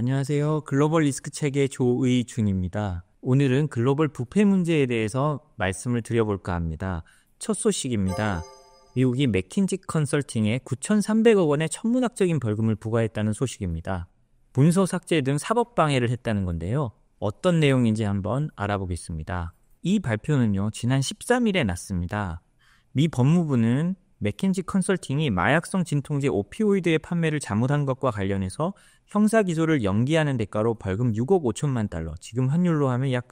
안녕하세요. 글로벌 리스크 체계 조의준입니다. 오늘은 글로벌 부패 문제에 대해서 말씀을 드려볼까 합니다. 첫 소식입니다. 미국이 맥킨지 컨설팅에 9,300억 원의 천문학적인 벌금을 부과했다는 소식입니다. 문서 삭제 등 사법 방해를 했다는 건데요. 어떤 내용인지 한번 알아보겠습니다. 이 발표는요, 지난 13일에 났습니다. 미 법무부는 맥킨지 컨설팅이 마약성 진통제 오피오이드의 판매를 잘못한 것과 관련해서 형사기소를 연기하는 대가로 벌금 6억 5천만 달러, 지금 환율로 하면 약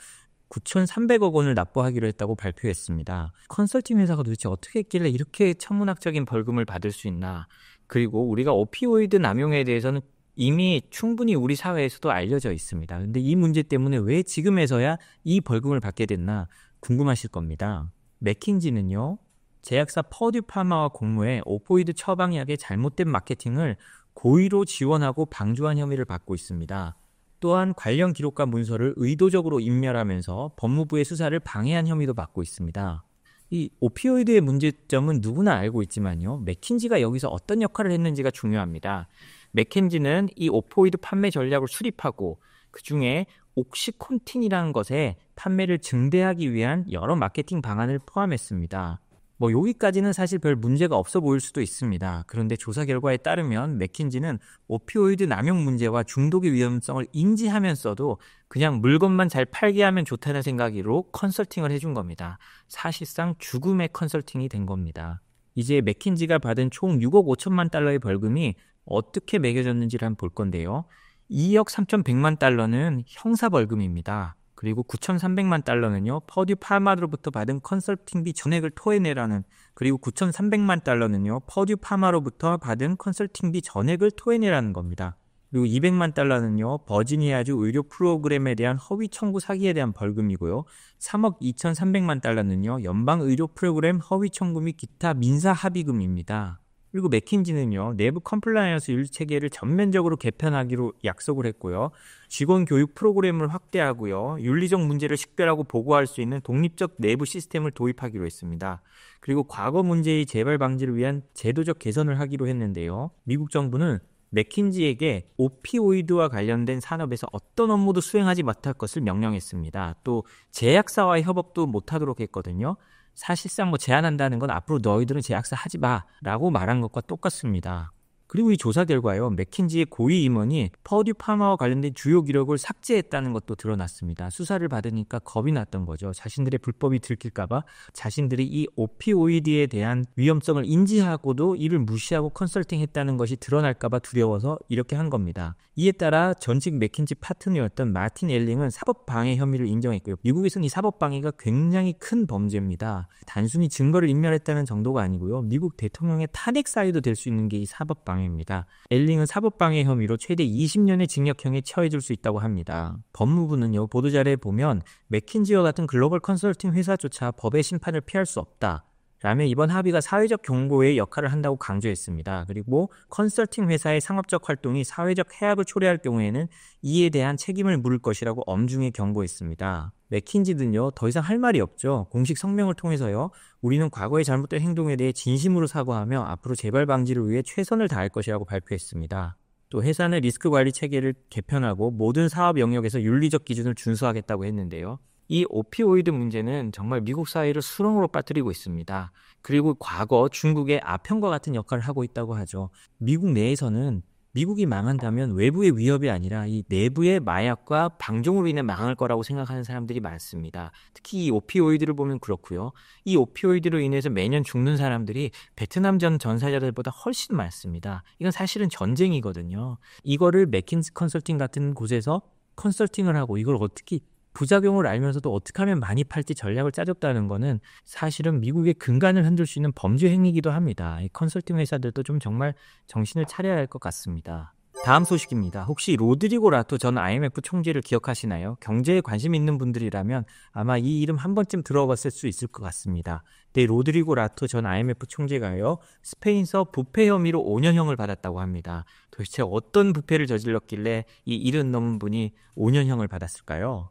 9,300억 원을 납부하기로 했다고 발표했습니다. 컨설팅 회사가 도대체 어떻게 했길래 이렇게 천문학적인 벌금을 받을 수 있나? 그리고 우리가 오피오이드 남용에 대해서는 이미 충분히 우리 사회에서도 알려져 있습니다. 근데 이 문제 때문에 왜 지금에서야 이 벌금을 받게 됐나 궁금하실 겁니다. 맥킨지는요, 제약사 퍼듀 파마와 공모해 오피오이드 처방약의 잘못된 마케팅을 고의로 지원하고 방조한 혐의를 받고 있습니다. 또한 관련 기록과 문서를 의도적으로 인멸하면서 법무부의 수사를 방해한 혐의도 받고 있습니다. 이 오피오이드의 문제점은 누구나 알고 있지만요, 맥킨지가 여기서 어떤 역할을 했는지가 중요합니다. 맥킨지는 이 오피오이드 판매 전략을 수립하고 그 중에 옥시콘틴이라는 것의 판매를 증대하기 위한 여러 마케팅 방안을 포함했습니다. 여기까지는 사실 별 문제가 없어 보일 수도 있습니다. 그런데 조사 결과에 따르면 맥킨지는 오피오이드 남용 문제와 중독의 위험성을 인지하면서도 그냥 물건만 잘 팔게 하면 좋다는 생각으로 컨설팅을 해준 겁니다. 사실상 죽음의 컨설팅이 된 겁니다. 이제 맥킨지가 받은 총 6억 5천만 달러의 벌금이 어떻게 매겨졌는지를 한번 볼 건데요. 2억 3,100만 달러는 형사벌금입니다. 그리고 9,300만 달러는요, 퍼듀 파마로부터 받은 컨설팅비 전액을 토해내라는, 그리고 9,300만 달러는요, 퍼듀 파마로부터 받은 컨설팅비 전액을 토해내라는 겁니다. 그리고 200만 달러는요, 버지니아주 의료 프로그램에 대한 허위 청구 사기에 대한 벌금이고요. 3억 2,300만 달러는요, 연방 의료 프로그램 허위 청구 및 기타 민사 합의금입니다. 그리고 맥킨지는요, 내부 컴플라이언스 윤리 체계를 전면적으로 개편하기로 약속을 했고요. 직원 교육 프로그램을 확대하고요. 윤리적 문제를 식별하고 보고할 수 있는 독립적 내부 시스템을 도입하기로 했습니다. 그리고 과거 문제의 재발 방지를 위한 제도적 개선을 하기로 했는데요. 미국 정부는 맥킨지에게 오피오이드와 관련된 산업에서 어떤 업무도 수행하지 못할 것을 명령했습니다. 또 제약사와의 협업도 못하도록 했거든요. 사실상 제한한다는 건 앞으로 너희들은 제약사 하지 마라고 말한 것과 똑같습니다. 그리고 이 조사 결과요, 맥킨지의 고위 임원이 퍼듀 파마와 관련된 주요 기록을 삭제했다는 것도 드러났습니다. 수사를 받으니까 겁이 났던 거죠. 자신들의 불법이 들킬까봐 자신들이 이 오피오이드에 대한 위험성을 인지하고도 이를 무시하고 컨설팅했다는 것이 드러날까봐 두려워서 이렇게 한 겁니다. 이에 따라 전직 맥킨지 파트너였던 마틴 엘링은 사법방해 혐의를 인정했고요. 미국에서는 이 사법방해가 굉장히 큰 범죄입니다. 단순히 증거를 인멸했다는 정도가 아니고요, 미국 대통령의 탄핵 사유도 될 수 있는 게 이 사법방해입니다. 엘링은 사법방해 혐의로 최대 20년의 징역형에 처해질 수 있다고 합니다. 법무부는요, 보도자료에 보면 맥킨지와 같은 글로벌 컨설팅 회사조차 법의 심판을 피할 수 없다 라며 이번 합의가 사회적 경고의 역할을 한다고 강조했습니다. 그리고 컨설팅 회사의 상업적 활동이 사회적 해악을 초래할 경우에는 이에 대한 책임을 물을 것이라고 엄중히 경고했습니다. 맥킨지는요, 더 이상 할 말이 없죠. 공식 성명을 통해서요, 우리는 과거의 잘못된 행동에 대해 진심으로 사과하며 앞으로 재발 방지를 위해 최선을 다할 것이라고 발표했습니다. 또 회사는 리스크 관리 체계를 개편하고 모든 사업 영역에서 윤리적 기준을 준수하겠다고 했는데요. 이 오피오이드 문제는 정말 미국 사회를 수렁으로 빠뜨리고 있습니다. 그리고 과거 중국의 아편과 같은 역할을 하고 있다고 하죠. 미국 내에서는 미국이 망한다면 외부의 위협이 아니라 이 내부의 마약과 방종으로 인해 망할 거라고 생각하는 사람들이 많습니다. 특히 이 오피오이드를 보면 그렇고요. 이 오피오이드로 인해서 매년 죽는 사람들이 베트남 전 전사자들보다 훨씬 많습니다. 이건 사실은 전쟁이거든요. 이거를 맥킨지 컨설팅 같은 곳에서 컨설팅을 하고 이걸 어떻게 부작용을 알면서도 어떻게 하면 많이 팔지 전략을 짜줬다는 거는 사실은 미국의 근간을 흔들 수 있는 범죄 행위이기도 합니다. 이 컨설팅 회사들도 좀 정말 정신을 차려야 할 것 같습니다. 다음 소식입니다. 혹시 로드리고 라토 전 IMF 총재를 기억하시나요? 경제에 관심 있는 분들이라면 아마 이 이름 한 번쯤 들어봤을 수 있을 것 같습니다. 네, 로드리고 라토 전 IMF 총재가요, 스페인서 부패 혐의로 5년형을 받았다고 합니다. 도대체 어떤 부패를 저질렀길래 이 이른 넘은 분이 5년형을 받았을까요?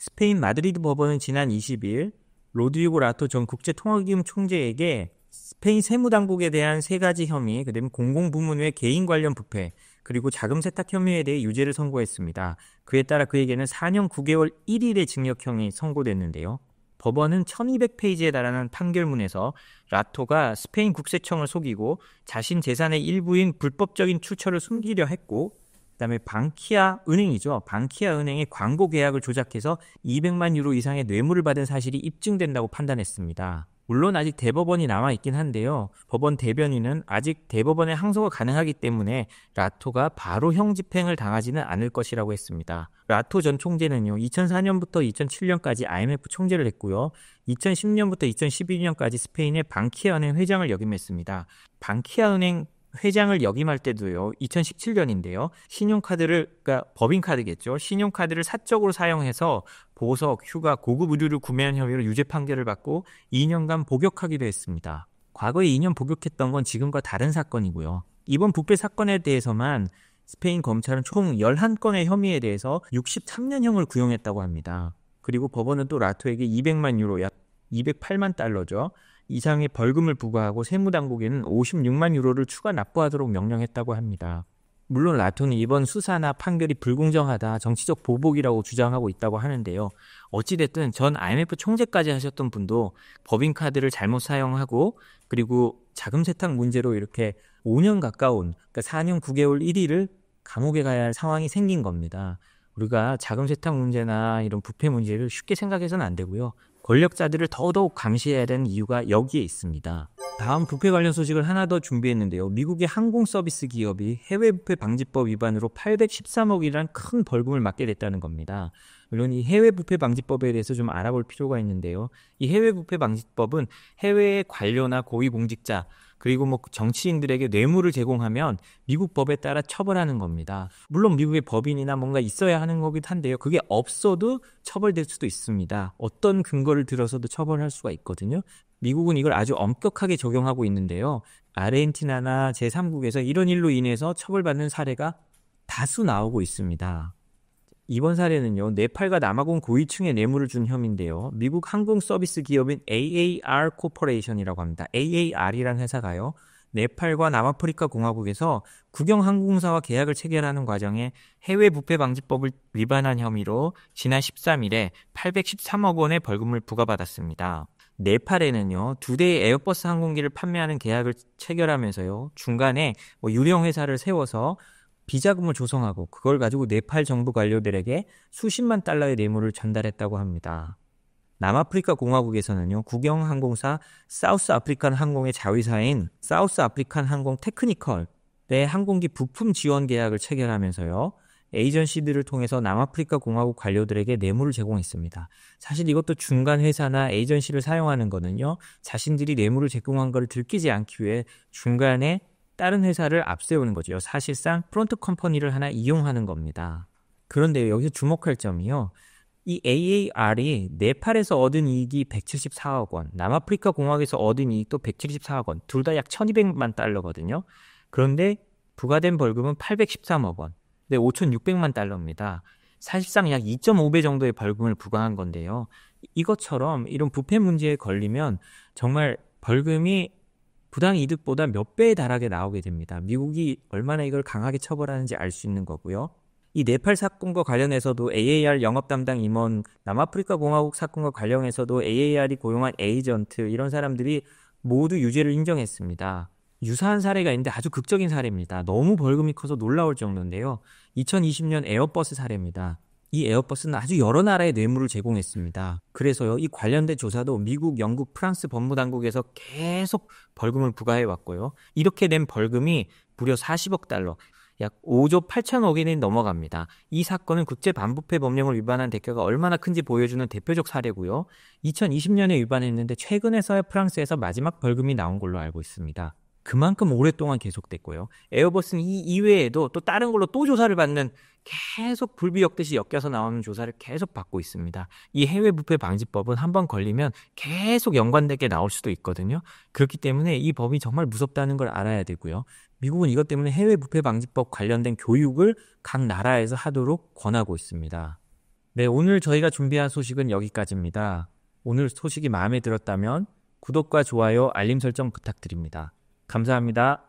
스페인 마드리드 법원은 지난 20일 로드리고 라토 전 국제통화기금 총재에게 스페인 세무당국에 대한 3가지 혐의, 그다음에 공공부문 외 개인 관련 부패, 그리고 자금 세탁 혐의에 대해 유죄를 선고했습니다. 그에 따라 그에게는 4년 9개월 1일의 징역형이 선고됐는데요. 법원은 1200페이지에 달하는 판결문에서 라토가 스페인 국세청을 속이고 자신 재산의 일부인 불법적인 출처를 숨기려 했고, 그다음에 방키아 은행이죠. 방키아 은행의 광고 계약을 조작해서 200만 유로 이상의 뇌물을 받은 사실이 입증된다고 판단했습니다. 물론 아직 대법원이 남아있긴 한데요. 법원 대변인은 아직 대법원에 항소가 가능하기 때문에 라토가 바로 형 집행을 당하지는 않을 것이라고 했습니다. 라토 전 총재는요, 2004년부터 2007년까지 IMF 총재를 했고요. 2010년부터 2012년까지 스페인의 방키아 은행 회장을 역임했습니다. 방키아 은행 회장을 역임할 때도요, 2017년인데요. 그러니까 법인카드겠죠. 신용카드를 사적으로 사용해서 보석, 휴가, 고급 의류를 구매한 혐의로 유죄 판결을 받고 2년간 복역하기도 했습니다. 과거에 2년 복역했던 건 지금과 다른 사건이고요. 이번 부패 사건에 대해서만 스페인 검찰은 총 11건의 혐의에 대해서 63년형을 구형했다고 합니다. 그리고 법원은 또 라토에게 200만 유로, 약 208만 달러죠. 이상의 벌금을 부과하고 세무당국에는 56만 유로를 추가 납부하도록 명령했다고 합니다. 물론 라토는 이번 수사나 판결이 불공정하다, 정치적 보복이라고 주장하고 있다고 하는데요. 어찌됐든 전 IMF 총재까지 하셨던 분도 법인카드를 잘못 사용하고 그리고 자금 세탁 문제로 이렇게 5년 가까운, 그러니까 4년 9개월 1일을 감옥에 가야 할 상황이 생긴 겁니다. 우리가 자금 세탁 문제나 이런 부패 문제를 쉽게 생각해서는 안 되고요. 권력자들을 더더욱 감시해야 되는 이유가 여기에 있습니다. 다음 부패 관련 소식을 하나 더 준비했는데요. 미국의 항공 서비스 기업이 해외 부패 방지법 위반으로 813억이라는 큰 벌금을 맞게 됐다는 겁니다. 물론 이 해외 부패 방지법에 대해서 좀 알아볼 필요가 있는데요. 이 해외 부패 방지법은 해외의 관료나 고위공직자 그리고 정치인들에게 뇌물을 제공하면 미국 법에 따라 처벌하는 겁니다. 물론 미국의 법인이나 뭔가 있어야 하는 거긴 한데요. 그게 없어도 처벌될 수도 있습니다. 어떤 근거를 들어서도 처벌할 수가 있거든요. 미국은 이걸 아주 엄격하게 적용하고 있는데요. 아르헨티나나 제3국에서 이런 일로 인해서 처벌받는 사례가 다수 나오고 있습니다. 이번 사례는요, 네팔과 남아공 고위층에 뇌물을 준 혐의인데요. 미국 항공 서비스 기업인 AAR 코퍼레이션이라고 합니다. AAR이라는 회사가요, 네팔과 남아프리카 공화국에서 국영 항공사와 계약을 체결하는 과정에 해외 부패 방지법을 위반한 혐의로 지난 13일에 813억 원의 벌금을 부과받았습니다. 네팔에는요, 2대의 에어버스 항공기를 판매하는 계약을 체결하면서요, 중간에 유령 회사를 세워서 비자금을 조성하고 그걸 가지고 네팔 정부 관료들에게 수십만 달러의 뇌물을 전달했다고 합니다. 남아프리카 공화국에서는요, 국영 항공사 사우스 아프리칸 항공의 자회사인 사우스 아프리칸 항공 테크니컬의 항공기 부품 지원 계약을 체결하면서요, 에이전시들을 통해서 남아프리카 공화국 관료들에게 뇌물을 제공했습니다. 사실 이것도 중간 회사나 에이전시를 사용하는 거는요, 자신들이 뇌물을 제공한 걸 들키지 않기 위해 중간에 다른 회사를 앞세우는 거죠. 사실상 프론트 컴퍼니를 하나 이용하는 겁니다. 그런데 여기서 주목할 점이요, 이 AAR이 네팔에서 얻은 이익이 174억 원, 남아프리카 공화국에서 얻은 이익도 174억 원, 둘 다 약 1200만 달러거든요. 그런데 부과된 벌금은 813억 원, 네, 5600만 달러입니다. 사실상 약 2.5배 정도의 벌금을 부과한 건데요. 이것처럼 이런 부패 문제에 걸리면 정말 벌금이 부당 이득보다 몇 배에 달하게 나오게 됩니다. 미국이 얼마나 이걸 강하게 처벌하는지 알 수 있는 거고요. 이 네팔 사건과 관련해서도 AAR 영업 담당 임원, 남아프리카 공화국 사건과 관련해서도 AAR이 고용한 에이전트, 이런 사람들이 모두 유죄를 인정했습니다. 유사한 사례가 있는데 아주 극적인 사례입니다. 너무 벌금이 커서 놀라울 정도인데요. 2020년 에어버스 사례입니다. 이 에어버스는 아주 여러 나라에 뇌물을 제공했습니다. 그래서요, 이 관련된 조사도 미국, 영국, 프랑스 법무당국에서 계속 벌금을 부과해왔고요. 이렇게 낸 벌금이 무려 40억 달러, 약 5조 8천억 원이 넘어갑니다. 이 사건은 국제반부패 법령을 위반한 대가가 얼마나 큰지 보여주는 대표적 사례고요. 2020년에 위반했는데 최근에서야 프랑스에서 마지막 벌금이 나온 걸로 알고 있습니다. 그만큼 오랫동안 계속됐고요. 에어버스는 이 이외에도 또 다른 걸로 또 조사를 받는, 계속 불비역듯이 엮여서 나오는 조사를 계속 받고 있습니다. 이 해외 부패 방지법은 한번 걸리면 계속 연관되게 나올 수도 있거든요. 그렇기 때문에 이 법이 정말 무섭다는 걸 알아야 되고요. 미국은 이것 때문에 해외 부패 방지법 관련된 교육을 각 나라에서 하도록 권하고 있습니다. 네, 오늘 저희가 준비한 소식은 여기까지입니다. 오늘 소식이 마음에 들었다면 구독과 좋아요, 알림 설정 부탁드립니다. 감사합니다.